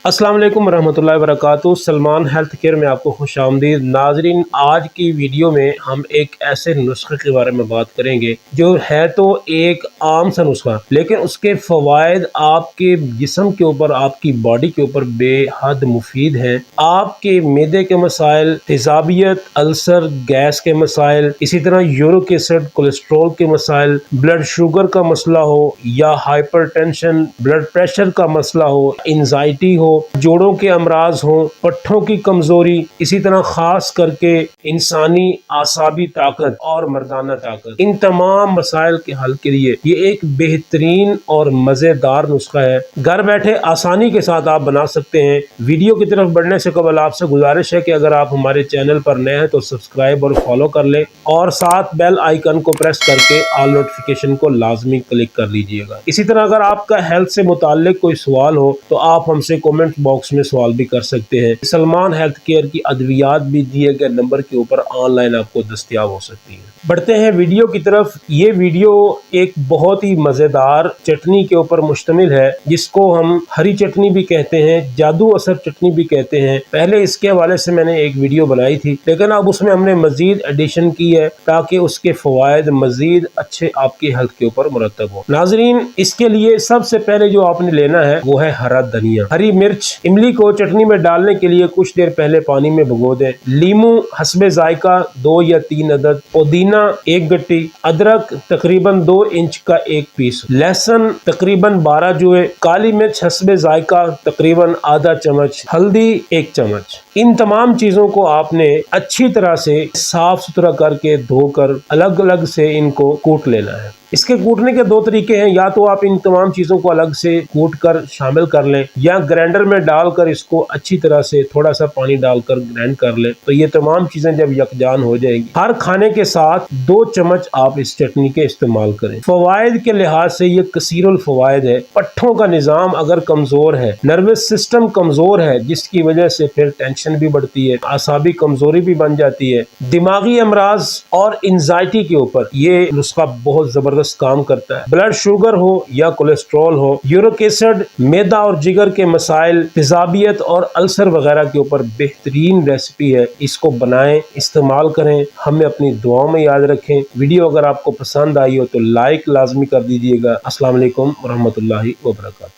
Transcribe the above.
अस्सलाम वालेकुम वरहमतुल्लाहि वबरकातुहू। सलमान हेल्थ केयर में आपको खुश आमदीद। नाजरीन, आज की वीडियो में हम एक ऐसे नुस्खे के बारे में बात करेंगे जो है तो एक आम सा नुस्खा, लेकिन उसके फ़वाइद आपके जिस्म के ऊपर, आपकी बॉडी के ऊपर बेहद मुफीद हैं। आपके मैदे के मसाइल, तेज़ाबियत, अल्सर, गैस के मसाइल, इसी तरह यूरिक एसिड, कोलेस्ट्रोल के मसाइल, ब्लड शुगर का मसला हो या हाइपरटेंशन, ब्लड प्रेशर का मसला हो, एंजाइटी हो, जोड़ों के अमराज हो, पट्ठों की कमजोरी, इसी तरह खास करके इंसानी आसाबी ताकत और मर्दाना ताकत, इन तमाम मसाइल के हल के लिए ये एक बेहतरीन और मजेदार नुस्खा है। घर बैठे आसानी के साथ आप बना सकते हैं। वीडियो की तरफ बढ़ने से कबल आपसे गुजारिश है कि अगर आप हमारे चैनल पर नए हैं तो सब्सक्राइब और फॉलो कर लें और साथ बेल आइकन को प्रेस करके ऑल नोटिफिकेशन को लाजमी क्लिक कर लीजिएगा। इसी तरह अगर आपका हेल्थ से मुताल्लिक कोई सवाल हो तो आप हमसे कमेंट बॉक्स में सवाल भी कर सकते हैं। सलमान हेल्थ केयर की अद्वियात भी दिए गए नंबर के ऊपर ऑनलाइन आपको दस्तयाब हो सकती है। बढ़ते हैं वीडियो की तरफ। ये वीडियो एक बहुत ही मजेदार चटनी के ऊपर मुश्तमिल है, जिसको हम हरी चटनी भी कहते हैं, जादू असर चटनी भी कहते हैं। पहले इसके हवाले से मैंने एक वीडियो बनाई थी, लेकिन अब उसमें हमने मजीद एडिशन की है ताकि उसके फवायद मजीद अच्छे आपकी हेल्थ के ऊपर मुरतब हो। नाजरीन, इसके लिए सबसे पहले जो आपने लेना है वो है हरा धनिया, हरी मिर्च। इमली को चटनी में डालने के लिए कुछ देर पहले पानी में भिगो दें। लीमू हस्बे जायका 2 या 3 अदद, पुदीना 1 गट्टी, अदरक तकरीबन 2 इंच का 1 पीस, लहसुन तकरीबन 12 जुए, काली मिर्च हस्बे जायका तकरीबन आधा चम्मच, हल्दी 1 चम्मच। इन तमाम चीजों को आपने अच्छी तरह से साफ सुथरा करके धोकर अलग अलग से इनको कूट लेना है। इसके कूटने के 2 तरीके हैं, या तो आप इन तमाम चीज़ों को अलग से कूट कर शामिल कर लें या ग्राइंडर में डालकर इसको अच्छी तरह से थोड़ा सा पानी डालकर ग्राइंड कर लें, तो ये तमाम चीज़ें जब यकजान हो जाएंगी, हर खाने के साथ 2 चम्मच आप इस चटनी के इस्तेमाल करें। फवायद के लिहाज से ये कसीरुल फवायद है। पट्ठों का निज़ाम अगर कमज़ोर है, नर्वस सिस्टम कमज़ोर है, जिसकी वजह से फिर टेंशन भी बढ़ती है, आसाबी कमज़ोरी भी बन जाती है, दिमागी अमराज और एंजाइटी के ऊपर ये नुस्खा बहुत ज़बरदस्त काम करता है। ब्लड शुगर हो या कोलेस्ट्रॉल हो, यूरिक एसिड, मैदा और जिगर के मसाइल, तेज़ाबियत और अल्सर वगैरह के ऊपर बेहतरीन रेसिपी है। इसको बनाएं, इस्तेमाल करें, हमें अपनी दुआओं में याद रखें। वीडियो अगर आपको पसंद आई हो तो लाइक लाजमी कर दीजिएगा। अस्सलाम वालेकुम वरहमतुल्लाहि वबरकातुहू।